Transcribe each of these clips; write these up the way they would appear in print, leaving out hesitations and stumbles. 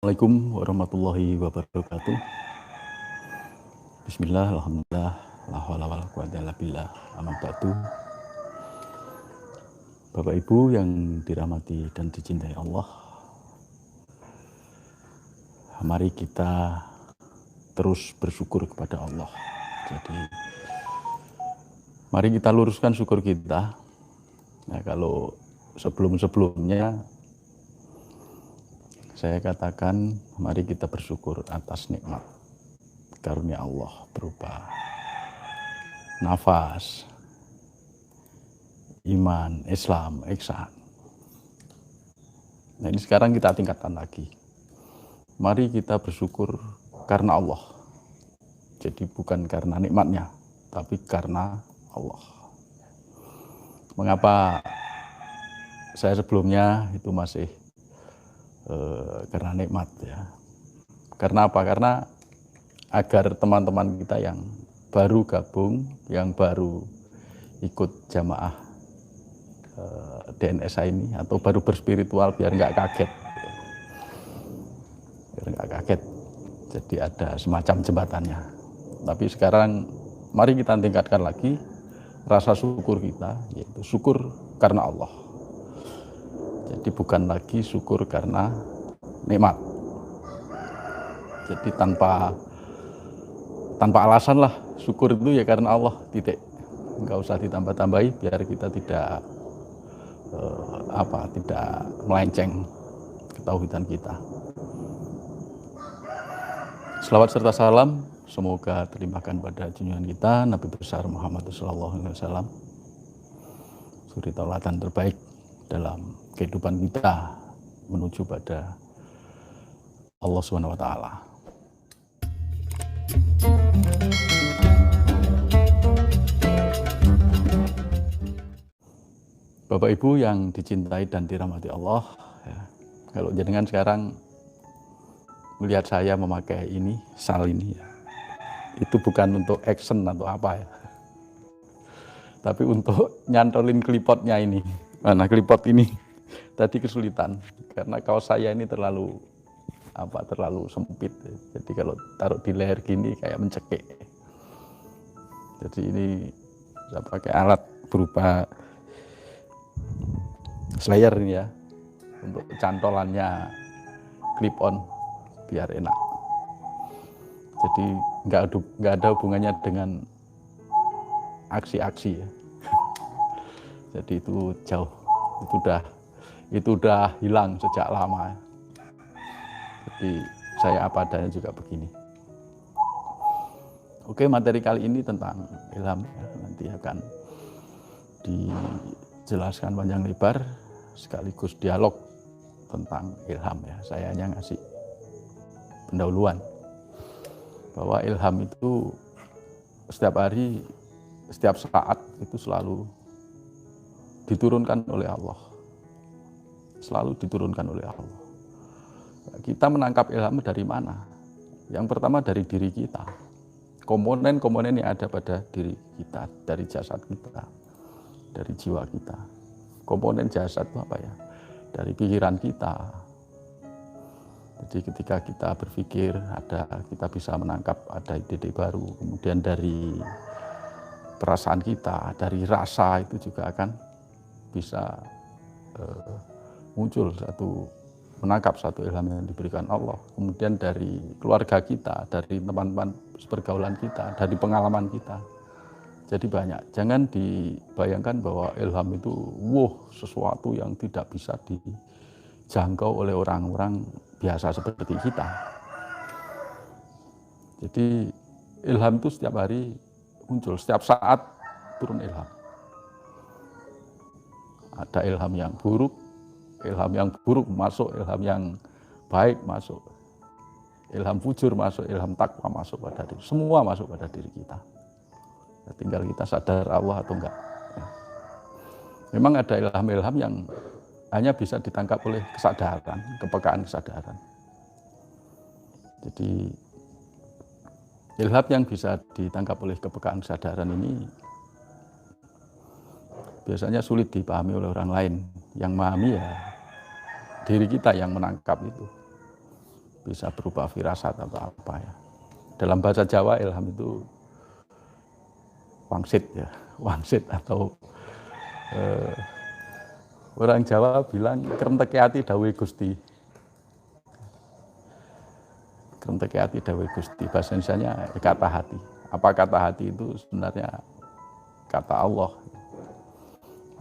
Assalamualaikum warahmatullahi wabarakatuh. Bismillah, alhamdulillah, la haula wala quwata illa billah, amma ba'du. Bapak Ibu yang dirahmati dan dicintai Allah, mari kita terus bersyukur kepada Allah. Jadi, mari kita luruskan syukur kita. Nah, kalau sebelum-sebelumnya saya katakan, mari kita bersyukur atas nikmat karunia Allah berupa nafas, iman, Islam, ihsan. Nah, ini sekarang kita tingkatkan lagi. Mari kita bersyukur karena Allah. Jadi bukan karena nikmatnya, tapi karena Allah. Mengapa saya sebelumnya itu masih karena nikmat ya. Karena apa? Karena agar teman-teman kita yang baru gabung, yang baru ikut jamaah DNSA ini atau baru berspiritual biar nggak kaget. Biar nggak kaget. Jadi ada semacam jembatannya. Tapi sekarang mari kita tingkatkan lagi rasa syukur kita, yaitu syukur karena Allah. Jadi bukan lagi syukur karena nikmat. Jadi tanpa alasan lah, syukur itu ya karena Allah, titik. Enggak usah ditambah-tambahi biar kita tidak tidak melenceng ketauhidan kita. Selawat serta salam semoga terlimpahkan pada junjungan kita Nabi besar Muhammad SAW, suri taulatan terbaik dalam kehidupan kita menuju pada Allah SWT. Bapak Ibu yang dicintai dan dirahmati Allah, ya, kalau jenengan sekarang melihat saya memakai ini, sal ini, ya, itu bukan untuk action atau apa ya, tapi untuk nyantolin klipotnya ini. Mana klipot ini tadi kesulitan karena kaos saya ini terlalu sempit. Jadi kalau taruh di leher gini kayak mencekik. Jadi ini saya pakai alat berupa slayer ini ya, untuk cantolannya clip on biar enak. Jadi nggak ada hubungannya dengan aksi-aksi ya. Jadi itu jauh, itu udah hilang sejak lama. Jadi saya apa adanya juga begini. Oke, materi kali ini tentang ilham ya, nanti akan dijelaskan panjang lebar sekaligus dialog tentang ilham ya. Saya hanya ngasih pendahuluan bahwa ilham itu setiap hari, setiap saat itu selalu diturunkan oleh Allah. Selalu diturunkan oleh Allah. Kita menangkap ilham dari mana? Yang pertama dari diri kita. Komponen-komponen yang ada pada diri kita, dari jasad kita, dari jiwa kita. Komponen jasad itu apa ya? Dari pikiran kita. Jadi ketika kita berpikir, kita bisa menangkap ada ide baru. Kemudian dari perasaan kita, dari rasa itu juga akan bisa muncul menangkap satu ilham yang diberikan Allah. Kemudian dari keluarga kita, dari teman-teman pergaulan kita, dari pengalaman kita. Jadi banyak. Jangan dibayangkan bahwa ilham itu sesuatu yang tidak bisa dijangkau oleh orang-orang biasa seperti kita. Jadi ilham itu setiap hari muncul, setiap saat turun ilham. Ada ilham yang buruk masuk, ilham yang baik masuk, ilham fujur masuk, ilham takwa masuk pada diri. Semua masuk pada diri kita. Tinggal kita sadar Allah atau enggak. Memang ada ilham-ilham yang hanya bisa ditangkap oleh kesadaran, kepekaan kesadaran. Jadi ilham yang bisa ditangkap oleh kepekaan kesadaran ini biasanya sulit dipahami oleh orang lain. Yang memahami ya diri kita yang menangkap itu. bisa berupa firasat atau apa ya. Dalam bahasa Jawa ilham itu wangsit ya, wangsit atau orang Jawa bilang krenteke ati dawuhe Gusti. Krenteke ati dawuhe Gusti, bahasa Indonesianya kata hati. Apa kata hati itu sebenarnya kata Allah.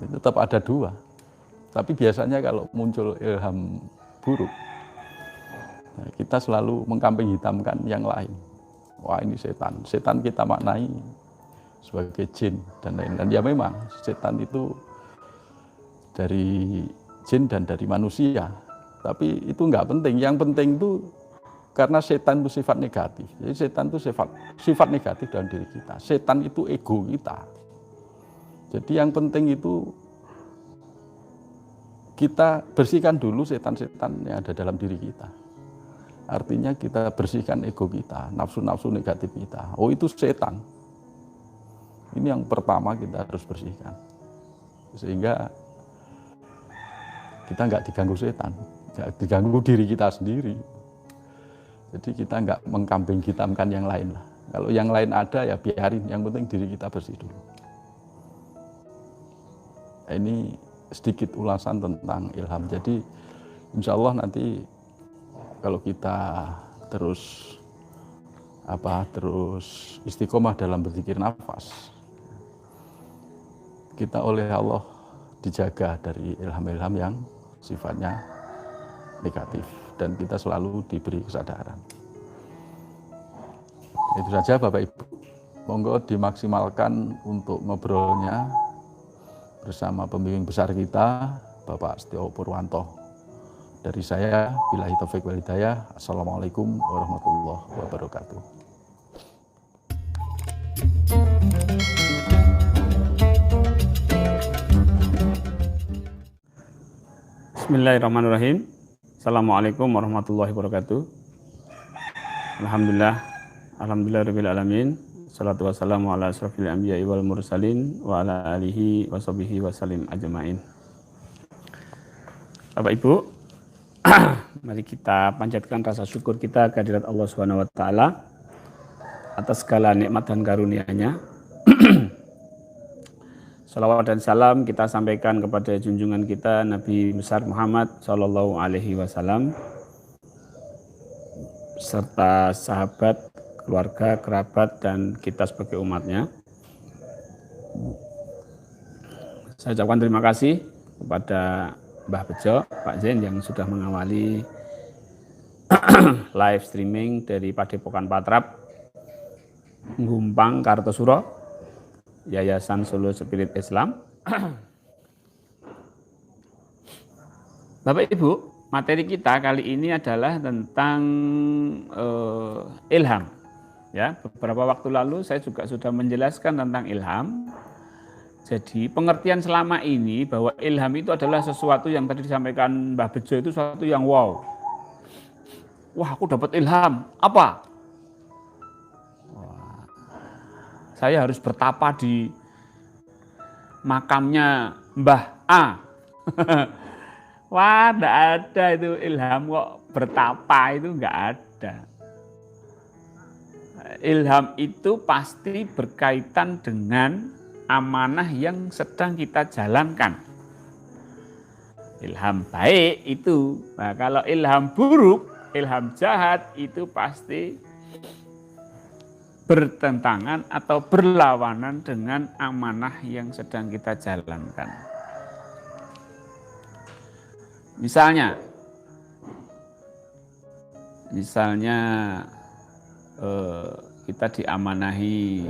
Itu tetap ada dua. Tapi biasanya kalau muncul ilham buruk, kita selalu mengkambing hitamkan yang lain. Wah, ini setan. Setan kita maknai sebagai jin dan lain-lain. Dan ya memang setan itu dari jin dan dari manusia. Tapi itu enggak penting. Yang penting itu karena setan itu sifat negatif. Jadi setan itu sifat negatif dalam diri kita. Setan itu ego kita. Jadi yang penting itu kita bersihkan dulu setan-setan yang ada dalam diri kita. Artinya kita bersihkan ego kita, nafsu-nafsu negatif kita. Oh, itu setan. Ini yang pertama kita harus bersihkan. Sehingga kita nggak diganggu setan, nggak diganggu diri kita sendiri. Jadi kita nggak mengkambing hitamkan yang lain lah. Kalau yang lain ada ya biarin, yang penting diri kita bersih dulu. Ini sedikit ulasan tentang ilham. Jadi insya Allah nanti kalau kita terus istiqomah dalam berzikir nafas, kita oleh Allah dijaga dari ilham-ilham yang sifatnya negatif dan kita selalu diberi kesadaran. Itu saja Bapak Ibu. Monggo dimaksimalkan untuk ngobrolnya bersama pembimbing besar kita, Bapak Setio Purwanto. Dari saya, billahi taufiq wal hidayah. Assalamualaikum warahmatullahi wabarakatuh. Bismillahirrahmanirrahim. Assalamualaikum warahmatullahi wabarakatuh. Alhamdulillahirabbil alamin. Salatu wassalamu ala asrofil anbiya'i wal mursalin wa ala alihi wa sahbihi wa salim ajma'in. Bapak Ibu, mari kita panjatkan rasa syukur kita kehadirat Allah Subhanahu wa taala atas segala nikmat dan karunia-Nya. Salawat dan salam kita sampaikan kepada junjungan kita Nabi besar Muhammad sallallahu alaihi wasallam serta sahabat, keluarga, kerabat, dan kita sebagai umatnya. Saya ucapkan terima kasih kepada Mbah Bejo, Pak Zain yang sudah mengawali live streaming dari Padepokan Patrap, Gumpang, Kartosuro, Yayasan Solo Spirit Islam. Bapak Ibu, materi kita kali ini adalah tentang ilham. Ya, beberapa waktu lalu saya juga sudah menjelaskan tentang ilham. Jadi pengertian selama ini bahwa ilham itu adalah sesuatu yang tadi disampaikan Mbah Bejo itu sesuatu yang wow. Wah, aku dapat ilham. Apa? Wah, saya harus bertapa di makamnya Mbah A. Wah, enggak ada itu ilham kok bertapa, itu enggak ada. Ilham itu pasti berkaitan dengan amanah yang sedang kita jalankan. Ilham baik itu, nah kalau ilham buruk, ilham jahat itu pasti bertentangan atau berlawanan dengan amanah yang sedang kita jalankan. Misalnya kita diamanahi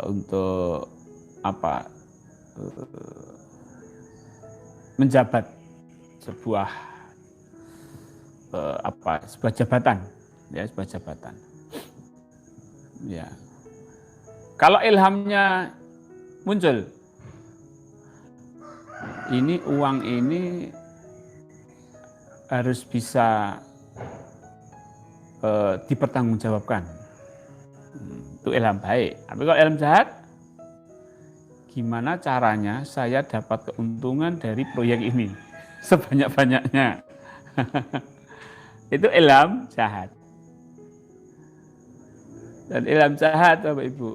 untuk menjabat sebuah jabatan, ya, sebuah jabatan. Ya. Kalau ilhamnya muncul, ini uang ini harus bisa dipertanggungjawabkan. Itu ilham baik. Tapi kalau ilham jahat, gimana caranya saya dapat keuntungan dari proyek ini sebanyak-banyaknya? Itu ilham jahat. Dan ilham jahat, Bapak Ibu,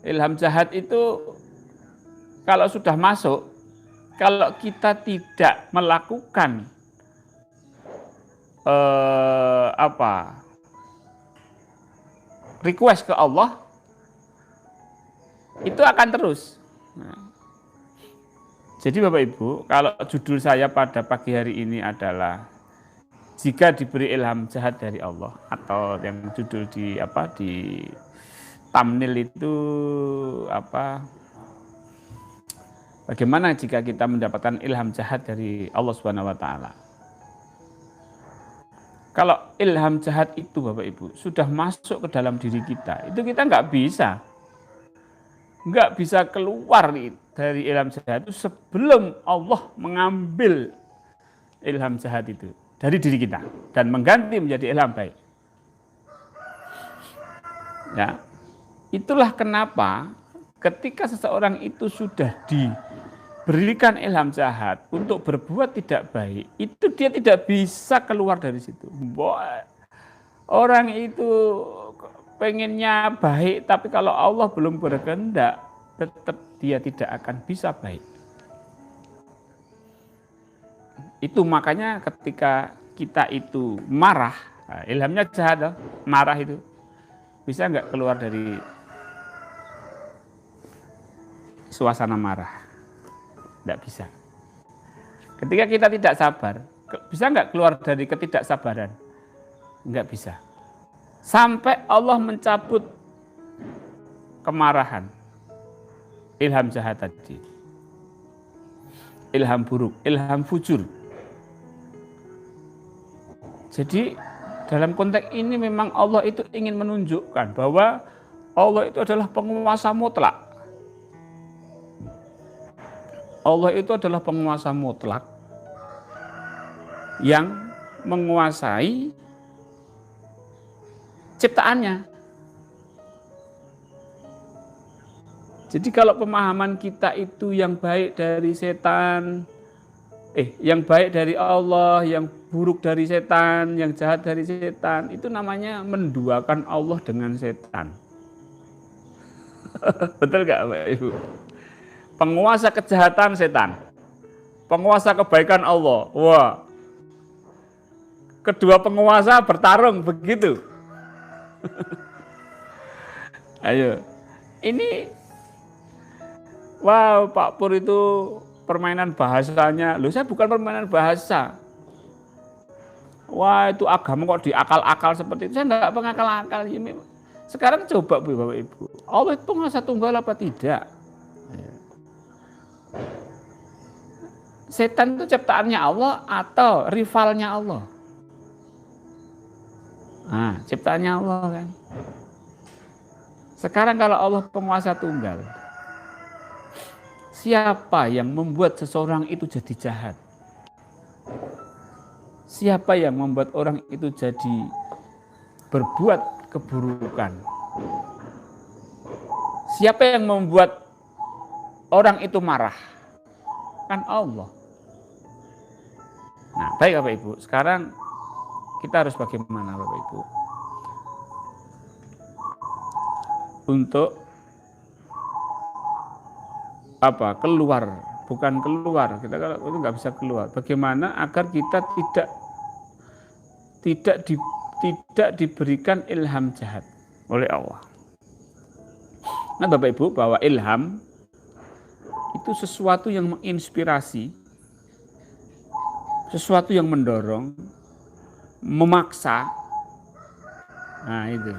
ilham jahat itu kalau sudah masuk, kalau kita tidak melakukan request ke Allah, itu akan terus. Nah, jadi Bapak Ibu, kalau judul saya pada pagi hari ini adalah jika diberi ilham jahat dari Allah, atau yang judul di thumbnail itu bagaimana jika kita mendapatkan ilham jahat dari Allah Subhanahu wa taala. Kalau ilham jahat itu Bapak Ibu sudah masuk ke dalam diri kita, itu kita nggak bisa keluar dari ilham jahat itu sebelum Allah mengambil ilham jahat itu dari diri kita dan mengganti menjadi ilham baik. Ya, itulah kenapa ketika seseorang itu sudah diberikan ilham jahat untuk berbuat tidak baik, itu dia tidak bisa keluar dari situ. Orang itu pengennya baik, tapi kalau Allah belum berkehendak, tetap dia tidak akan bisa baik. Itu makanya ketika kita itu marah, ilhamnya jahat, marah itu bisa nggak keluar dari suasana marah? Nggak bisa. Ketika kita tidak sabar, bisa nggak keluar dari ketidaksabaran? Nggak bisa. Sampai Allah mencabut kemarahan, ilham jahat tadi, ilham buruk, ilham fujur. Jadi dalam konteks ini memang Allah itu ingin menunjukkan bahwa Allah itu adalah penguasa mutlak. Allah itu adalah penguasa mutlak yang menguasai ciptaannya. Jadi kalau pemahaman kita itu yang baik dari setan, yang baik dari Allah, yang buruk dari setan, yang jahat dari setan, itu namanya menduakan Allah dengan setan. Betul nggak Bapak Ibu? Penguasa kejahatan setan, penguasa kebaikan Allah. Wah, kedua penguasa bertarung begitu. Ayo, ini, wow, Pak Pur itu permainan bahasanya. Loh, saya bukan permainan bahasa. Wah, itu agama kok diakal-akal seperti itu. Saya enggak pengakal-akal. Sekarang coba Bapak Ibu, Allah itu penguasa tunggal apa tidak? Setan itu ciptaannya Allah atau rivalnya Allah? Nah, ciptaannya Allah kan. Sekarang kalau Allah penguasa tunggal, siapa yang membuat seseorang itu jadi jahat? Siapa yang membuat orang itu jadi berbuat keburukan? Siapa yang membuat orang itu marah? Kan Allah. Nah, baik Bapak Ibu, sekarang kita harus bagaimana Bapak Ibu? Untuk keluar, bukan keluar, kita kalau itu nggak bisa keluar. Bagaimana agar kita tidak diberikan ilham jahat oleh Allah? Nah Bapak Ibu, bahwa ilham itu sesuatu yang menginspirasi, sesuatu yang mendorong, memaksa. Nah itu.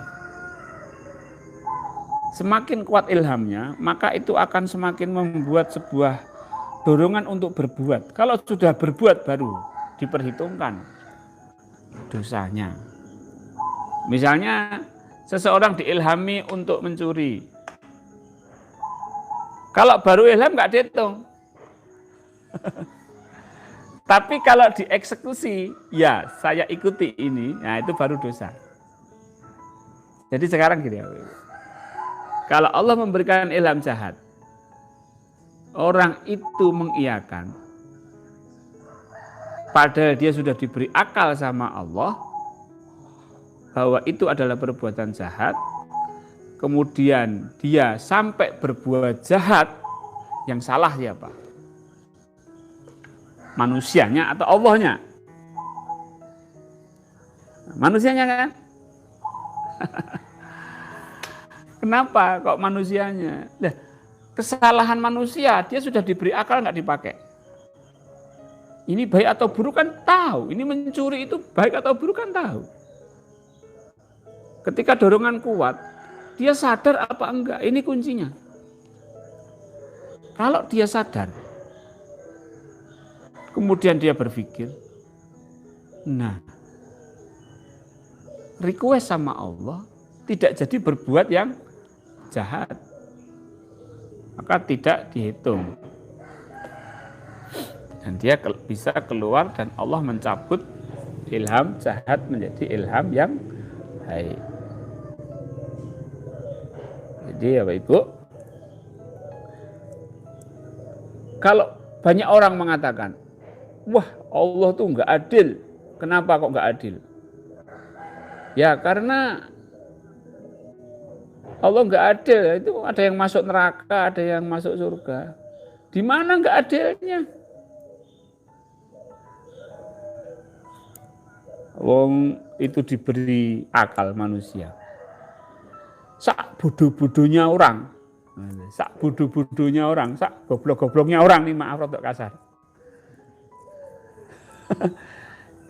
Semakin kuat ilhamnya, maka itu akan semakin membuat sebuah dorongan untuk berbuat. Kalau sudah berbuat baru diperhitungkan dosanya. Misalnya seseorang diilhami untuk mencuri. Kalau baru ilham nggak dihitung. Tapi kalau dieksekusi, ya saya ikuti ini, nah itu baru dosa. Jadi sekarang gini ya, kalau Allah memberikan ilham jahat, orang itu mengiyakan, padahal dia sudah diberi akal sama Allah bahwa itu adalah perbuatan jahat, kemudian dia sampai berbuat jahat, yang salah siapa? Manusianya atau Allahnya? Manusianya kan? Kenapa kok manusianya? Nah, kesalahan manusia, dia sudah diberi akal nggak dipakai. Ini baik atau buruk kan tahu. Ini mencuri itu baik atau buruk kan tahu. Ketika dorongan kuat, dia sadar apa enggak? Ini kuncinya. Kalau dia sadar, kemudian dia berpikir, nah, request sama Allah tidak jadi berbuat yang jahat, maka tidak dihitung. Dan dia bisa keluar dan Allah mencabut ilham jahat menjadi ilham yang baik. Jadi ya Bapak Ibu, kalau banyak orang mengatakan, wah Allah tuh nggak adil. Kenapa kok nggak adil? Ya karena Allah nggak adil. Itu ada yang masuk neraka, ada yang masuk surga. Di mana nggak adilnya? Wong itu diberi akal manusia. Sak bodoh-bodohnya orang, sak bodoh-bodohnya orang, sak goblok-gobloknya orang, nih maaf rotok kasar.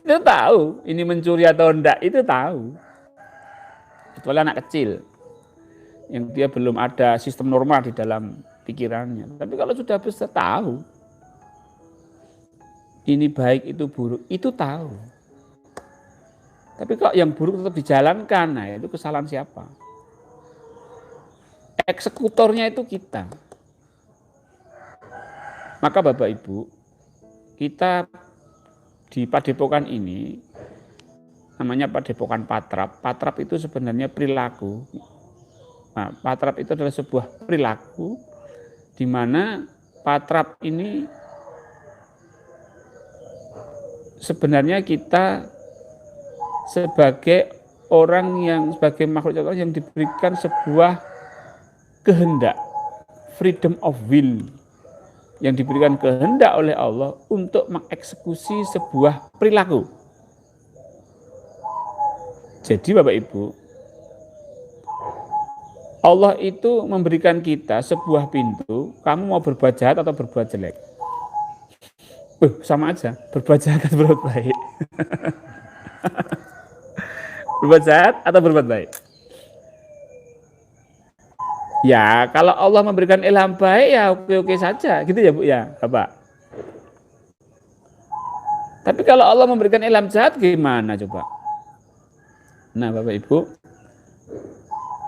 Itu tahu, ini mencuri atau enggak, itu tahu. Kecuali anak kecil, yang dia belum ada sistem normal di dalam pikirannya. Tapi kalau sudah besar tahu, ini baik, itu buruk, itu tahu. Tapi kok yang buruk tetap dijalankan, nah itu kesalahan siapa? Eksekutornya itu kita. Maka Bapak Ibu, kita di Padepokan ini, namanya Padepokan Patrap. Patrap itu sebenarnya perilaku. Nah, Patrap itu adalah sebuah perilaku di mana Patrap ini sebenarnya kita sebagai orang yang, sebagai makhluk yang diberikan sebuah kehendak, freedom of will, yang diberikan kehendak oleh Allah untuk mengeksekusi sebuah perilaku. Jadi Bapak Ibu, Allah itu memberikan kita sebuah pintu, kamu mau berbuat jahat atau berbuat jelek? Sama aja, berbuat jahat atau berbuat baik? Berbuat jahat atau berbuat baik? Ya, kalau Allah memberikan ilham baik ya oke-oke saja, gitu ya Bu ya, Bapak. Tapi kalau Allah memberikan ilham jahat gimana coba? Nah, Bapak Ibu,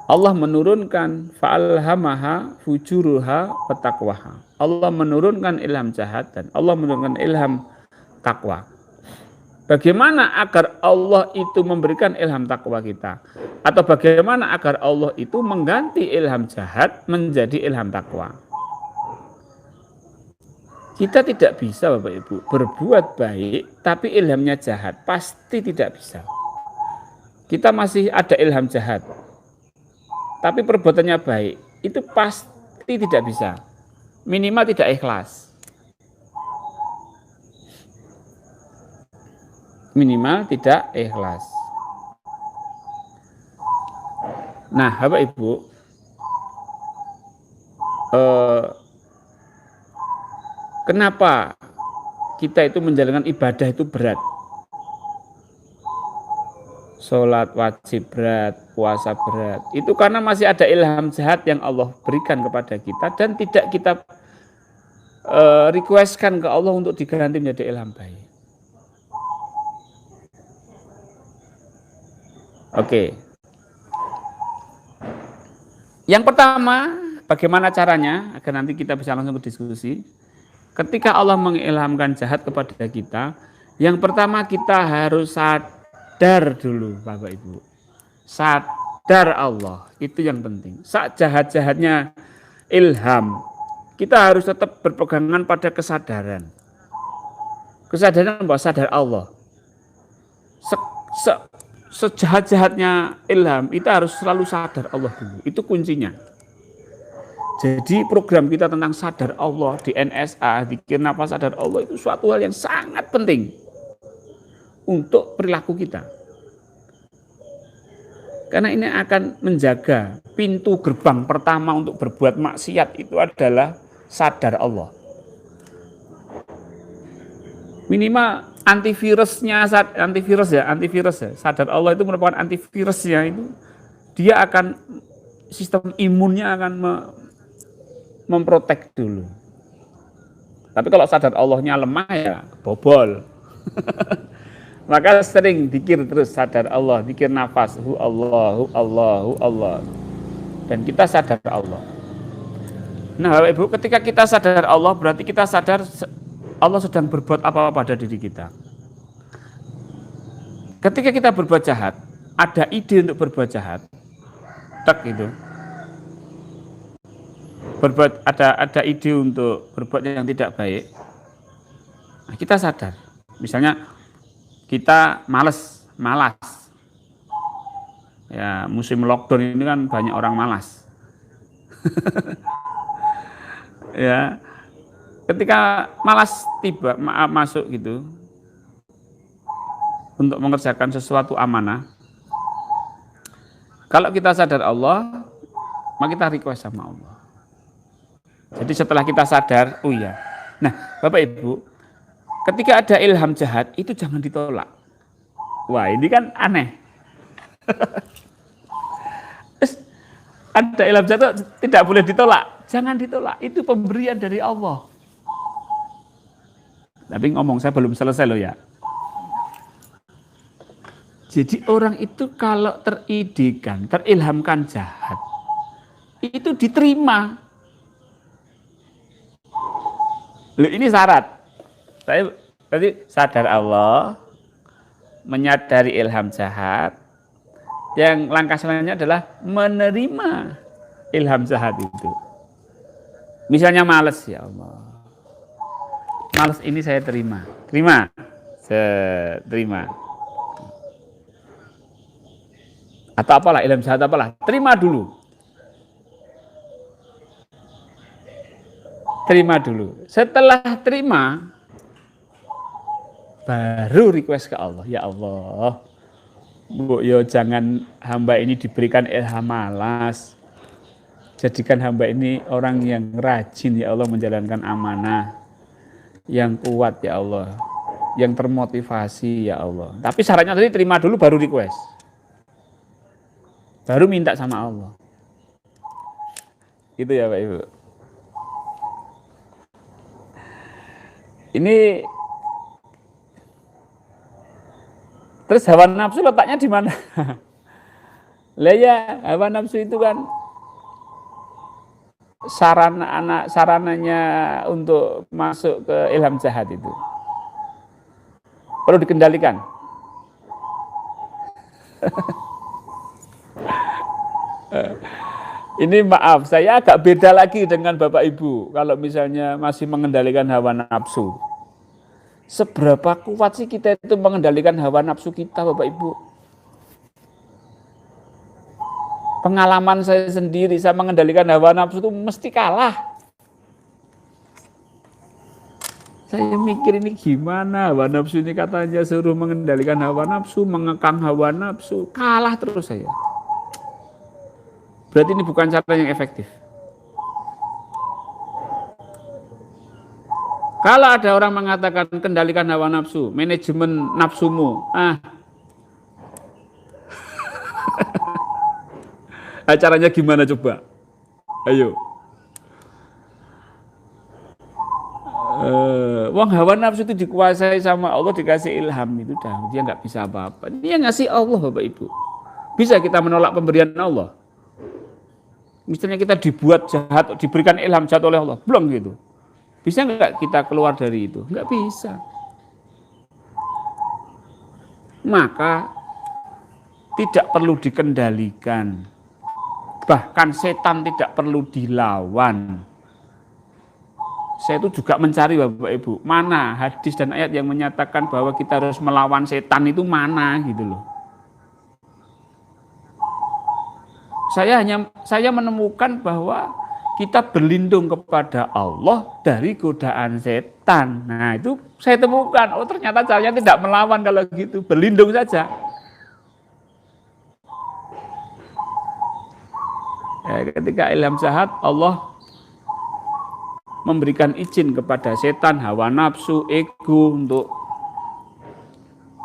Allah menurunkan fa'alhamaha fujuruha wa taqwaha. Allah menurunkan ilham jahat dan Allah menurunkan ilham takwa. Bagaimana agar Allah itu memberikan ilham takwa kita? Atau bagaimana agar Allah itu mengganti ilham jahat menjadi ilham takwa? Kita tidak bisa Bapak Ibu berbuat baik tapi ilhamnya jahat. Pasti tidak bisa. Kita masih ada ilham jahat. Tapi perbuatannya baik. Itu pasti tidak bisa. Minimal tidak ikhlas. Minimal tidak ikhlas. Nah, Bapak Ibu, kenapa kita itu menjalankan ibadah itu berat? Sholat wajib berat, puasa berat. Itu karena masih ada ilham jahat yang Allah berikan kepada kita dan tidak kita requestkan ke Allah untuk diganti menjadi ilham baik. Oke. Yang pertama, bagaimana caranya agar nanti kita bisa langsung ke diskusi. Ketika Allah mengilhamkan jahat kepada kita, yang pertama kita harus sadar dulu Bapak Ibu. Sadar Allah, itu yang penting. Saat jahat-jahatnya ilham, kita harus tetap berpegangan pada kesadaran. Kesadaran bahwa sadar Allah. Sejahat-jahatnya ilham, kita harus selalu sadar Allah dulu. Itu kuncinya. Jadi program kita tentang sadar Allah di NSA, Dzikir Nafas Sadar Allah itu suatu hal yang sangat penting untuk perilaku kita. Karena ini akan menjaga pintu gerbang pertama untuk berbuat maksiat itu adalah sadar Allah. Minimal antivirus ya, sadar Allah itu merupakan antivirusnya itu. Dia akan, sistem imunnya akan memprotek dulu. Tapi kalau sadar Allahnya lemah ya bobol. Maka sering dzikir terus sadar Allah, dzikir nafas, hu Allah, hu Allah, hu Allah. Dan kita sadar Allah. Nah, Bapak Ibu, ketika kita sadar Allah berarti kita sadar Allah sedang berbuat apa-apa pada diri kita. Ketika kita berbuat jahat, ada ide untuk berbuat jahat. Tak gitu. Ada ide untuk berbuat yang tidak baik. Nah, kita sadar. Misalnya kita malas. Ya, musim lockdown ini kan banyak orang malas. Ya. Ketika malas masuk gitu untuk mengerjakan sesuatu amanah, kalau kita sadar Allah, maka kita request sama Allah. Jadi setelah kita sadar, oh iya. Nah, Bapak Ibu, ketika ada ilham jahat, itu jangan ditolak. Wah, ini kan aneh. Ada ilham jahat tidak boleh ditolak. Jangan ditolak, itu pemberian dari Allah. Tapi ngomong saya belum selesai loh ya. Jadi orang itu kalau teridekan, terilhamkan jahat, itu diterima. Loh, ini syarat. Saya berarti sadar Allah, menyadari ilham jahat. Yang langkah selanjutnya adalah menerima ilham jahat itu. Misalnya malas, ya Allah. Malas ini saya terima. Terima. Atau apalah, ilham jahat apalah. Terima dulu. Setelah terima, baru request ke Allah. Ya Allah, Bu, yo jangan hamba ini diberikan ilham malas. Jadikan hamba ini orang yang rajin, ya Allah, menjalankan amanah. Yang kuat, ya Allah, yang termotivasi, ya Allah. Tapi syaratnya tadi terima dulu baru request, baru minta sama Allah. Itu ya Pak Ibu. Ini terus hawa nafsu letaknya di mana? Lah ya, hawa nafsu itu kan sarananya untuk masuk ke ilham jahat itu perlu dikendalikan. Ini maaf, saya agak beda lagi dengan Bapak Ibu kalau misalnya masih mengendalikan hawa nafsu. Seberapa kuat sih kita itu mengendalikan hawa nafsu kita, Bapak Ibu? Pengalaman saya sendiri, saya mengendalikan hawa nafsu itu mesti kalah. Saya mikir ini gimana, hawa nafsu ini katanya suruh mengendalikan hawa nafsu, mengekang hawa nafsu, kalah terus saya. Berarti ini bukan cara yang efektif. Kalau ada orang mengatakan kendalikan hawa nafsu, manajemen nafsumu, caranya gimana coba? Ayo. Wong hawa nafsu itu dikuasai sama Allah, dikasih ilham itu dah, dia nggak bisa apa-apa. Dia ngasih Allah, Bapak Ibu. Bisa kita menolak pemberian Allah? Misalnya kita dibuat jahat, diberikan ilham jahat oleh Allah, belum gitu. Bisa nggak kita keluar dari itu? Nggak bisa. Maka tidak perlu dikendalikan. Bahkan setan tidak perlu dilawan. saya itu juga mencari Bapak Ibu, mana hadis dan ayat yang menyatakan bahwa kita harus melawan setan itu mana gitu loh. Saya menemukan bahwa kita berlindung kepada Allah dari godaan setan. Nah, itu saya temukan, oh ternyata caranya tidak melawan kalau gitu, berlindung saja. Ketika ilham jahat, Allah memberikan izin kepada setan, hawa nafsu, ego untuk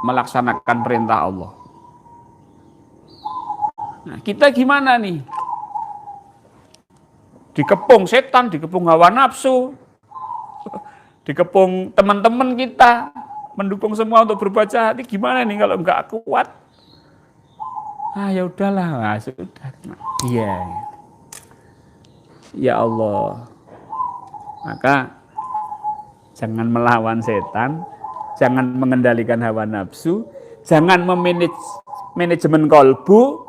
melaksanakan perintah Allah. Nah, kita gimana nih? Dikepung setan, dikepung hawa nafsu, dikepung teman-teman kita, mendukung semua untuk berbuat jahat. Ini gimana nih kalau nggak kuat? Ah ya udahlah, sudah. Iya. Ya Allah. Maka jangan melawan setan, jangan mengendalikan hawa nafsu, jangan manajemen kolbu,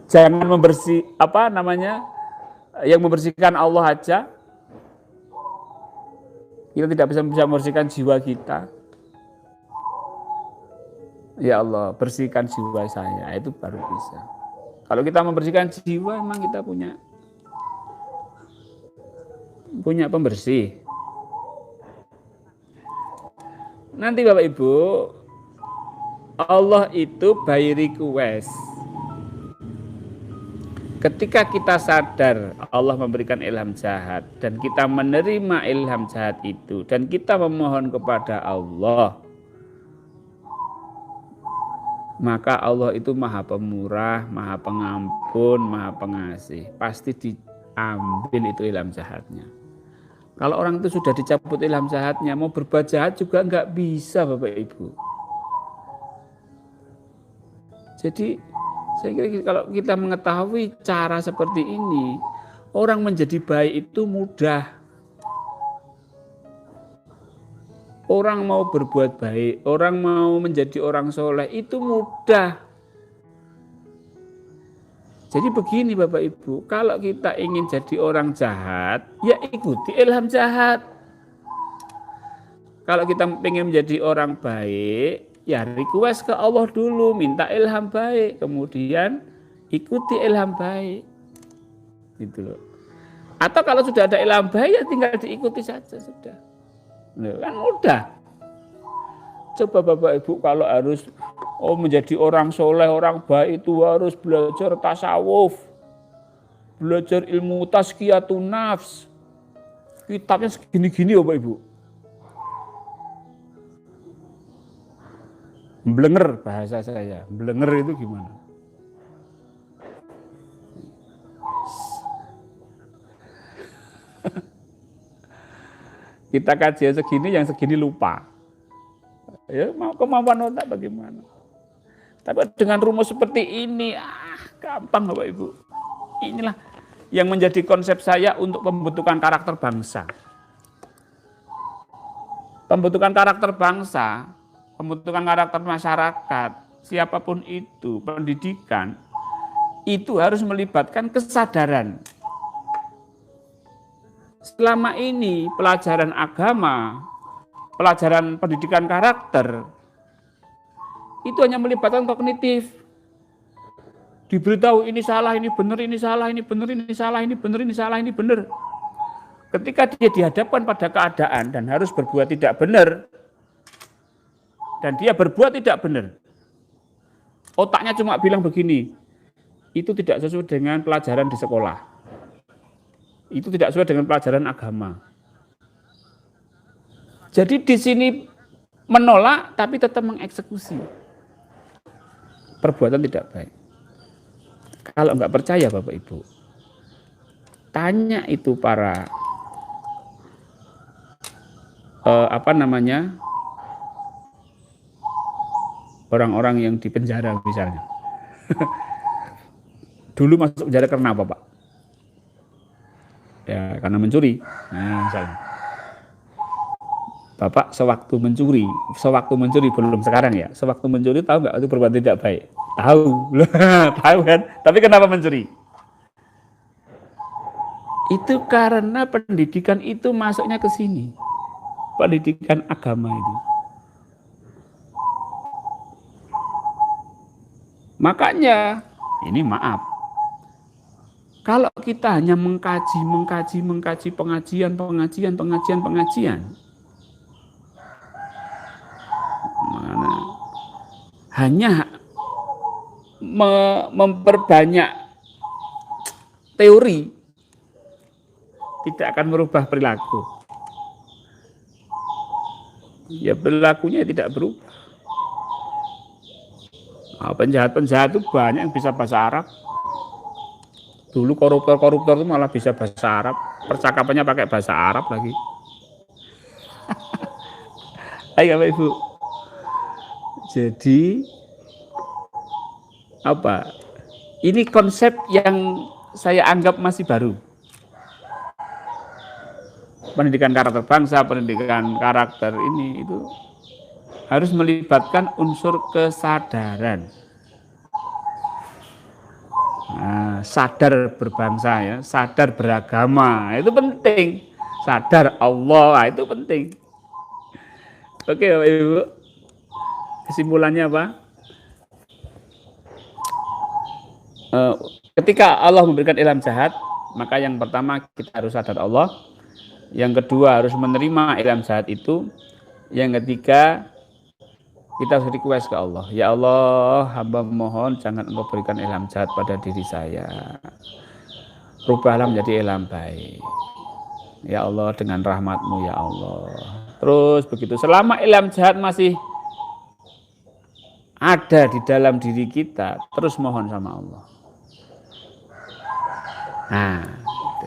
jangan yang membersihkan Allah aja. Kita tidak bisa membersihkan jiwa kita. Ya Allah, bersihkan jiwa saya, itu baru bisa. Kalau kita membersihkan jiwa, memang kita punya pembersih. Nanti Bapak Ibu, Allah itu by request. Ketika kita sadar Allah memberikan ilham jahat dan kita menerima ilham jahat itu dan kita memohon kepada Allah, maka Allah itu maha pemurah, maha pengampun, maha pengasih. Pasti diambil itu ilham jahatnya. Kalau orang itu sudah dicabut ilham jahatnya, mau berbuat jahat juga nggak bisa Bapak Ibu. Jadi saya kira kalau kita mengetahui cara seperti ini, orang menjadi baik itu mudah. Orang mau berbuat baik, orang mau menjadi orang soleh itu mudah. Jadi begini Bapak Ibu, kalau kita ingin jadi orang jahat, ya ikuti ilham jahat. Kalau kita ingin menjadi orang baik, ya request ke Allah dulu, minta ilham baik, kemudian ikuti ilham baik. Gitu loh. Atau kalau sudah ada ilham baik, ya tinggal diikuti saja sudah. Kan mudah. Coba Bapak Ibu kalau harus menjadi orang soleh, orang baik itu harus belajar tasawuf, belajar ilmu tazkiyatun nafs. Kitabnya segini-gini Bapak Ibu. Blenger bahasa saya. Blenger itu gimana? Kita kajian segini, yang segini lupa. Ya, mau kemampuan otak bagaimana? Tapi dengan rumus seperti ini, gampang Bapak Ibu. Inilah yang menjadi konsep saya untuk pembentukan karakter bangsa. Pembentukan karakter bangsa, pembentukan karakter masyarakat, siapapun itu, pendidikan, itu harus melibatkan kesadaran. Selama ini pelajaran agama, pelajaran pendidikan karakter, itu hanya melibatkan kognitif. Diberitahu ini salah, ini benar, ini salah, ini benar, ini salah, ini benar, ini salah, ini benar. Ketika dia dihadapkan pada keadaan dan harus berbuat tidak benar, dan dia berbuat tidak benar, otaknya cuma bilang begini, itu tidak sesuai dengan pelajaran di sekolah. Itu tidak sesuai dengan pelajaran agama. Jadi di sini menolak tapi tetap mengeksekusi perbuatan tidak baik. Kalau nggak percaya Bapak Ibu, tanya itu para orang-orang yang di penjara misalnya. Dulu masuk penjara karena apa Pak? Ya karena mencuri. Nah, misalnya. Bapak sewaktu mencuri belum sekarang ya. Sewaktu mencuri tahu nggak itu perbuatan tidak baik? Tahu, tahu kan? Tapi kenapa mencuri? Itu karena pendidikan itu masuknya ke sini. Pendidikan agama itu. Makanya, ini maaf. Kalau kita hanya mengkaji pengajian, mana hanya memperbanyak teori, tidak akan merubah perilaku. Ya perilakunya tidak berubah. Nah, penjahat-penjahat itu banyak yang bisa bahasa Arab. Dulu koruptor-koruptor itu malah bisa bahasa Arab. Percakapannya pakai bahasa Arab lagi. Ayo Bapak Ibu. Jadi apa? Ini konsep yang saya anggap masih baru. Pendidikan karakter bangsa, pendidikan karakter ini itu harus melibatkan unsur kesadaran. Nah, sadar berbangsa ya, sadar beragama, itu penting. Sadar Allah, itu penting. Oke Bapak Ibu, kesimpulannya apa? Ketika Allah memberikan ilham jahat, maka yang pertama kita harus sadar Allah. Yang kedua harus menerima ilham jahat itu. Yang ketiga kita harus request ke Allah. Ya Allah, hamba mohon jangan Engkau berikan ilham jahat pada diri saya. Rubahlah menjadi ilham baik. Ya Allah, dengan rahmat-Mu ya Allah. Terus begitu. Selama ilham jahat masih ada di dalam diri kita, terus mohon sama Allah. Nah, gitu.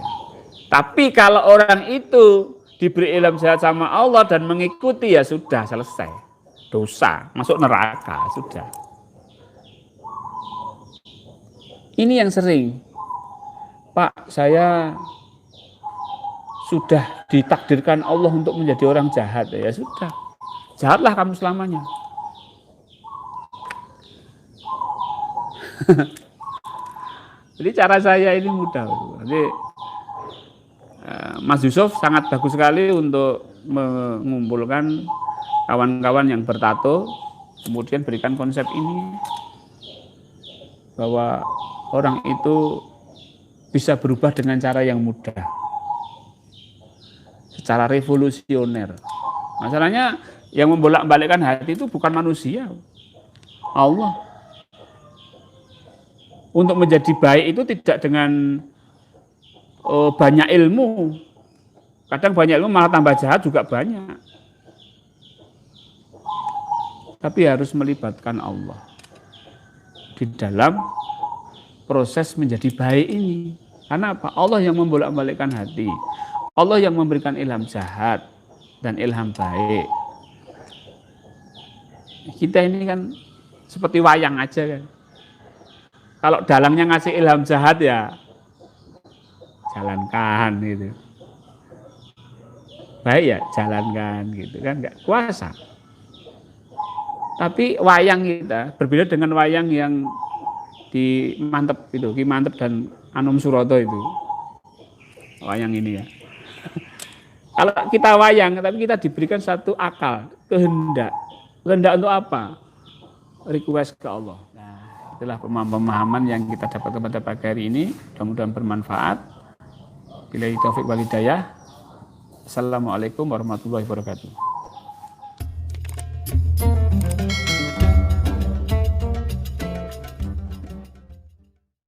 Tapi kalau orang itu diberi ilham jahat sama Allah dan mengikuti, ya sudah selesai. Dosa, masuk neraka, sudah. Ini yang sering. Pak, saya sudah ditakdirkan Allah untuk menjadi orang jahat. Ya sudah, jahatlah kamu selamanya. Jadi cara saya ini mudah. Jadi Mas Yusuf sangat bagus sekali untuk mengumpulkan kawan-kawan yang bertato, kemudian berikan konsep ini bahwa orang itu bisa berubah dengan cara yang mudah, secara revolusioner. Masalahnya yang membolak-balikkan hati itu bukan manusia, Allah. Untuk menjadi baik itu tidak dengan banyak ilmu. Kadang banyak ilmu malah tambah jahat juga banyak. Tapi harus melibatkan Allah di dalam proses menjadi baik ini. Karena apa? Allah yang membolak-balikkan hati. Allah yang memberikan ilham jahat dan ilham baik. Kita ini kan seperti wayang aja kan. Kalau dalangnya ngasih ilham jahat ya jalankan gitu. Baik ya jalankan gitu kan, enggak kuasa. Tapi wayang kita berbeda dengan wayang yang di Mantep itu, Ki Mantep dan Anum Suroto itu. Wayang ini ya. Kalau kita wayang, tapi kita diberikan satu akal, kehendak. Kehendak untuk apa? Request ke Allah. Nah, itulah pemahaman yang kita dapat pada pagi hari ini. Mudah-mudahan bermanfaat. Billahi taufiq wal hidayah. Assalamualaikum warahmatullahi wabarakatuh.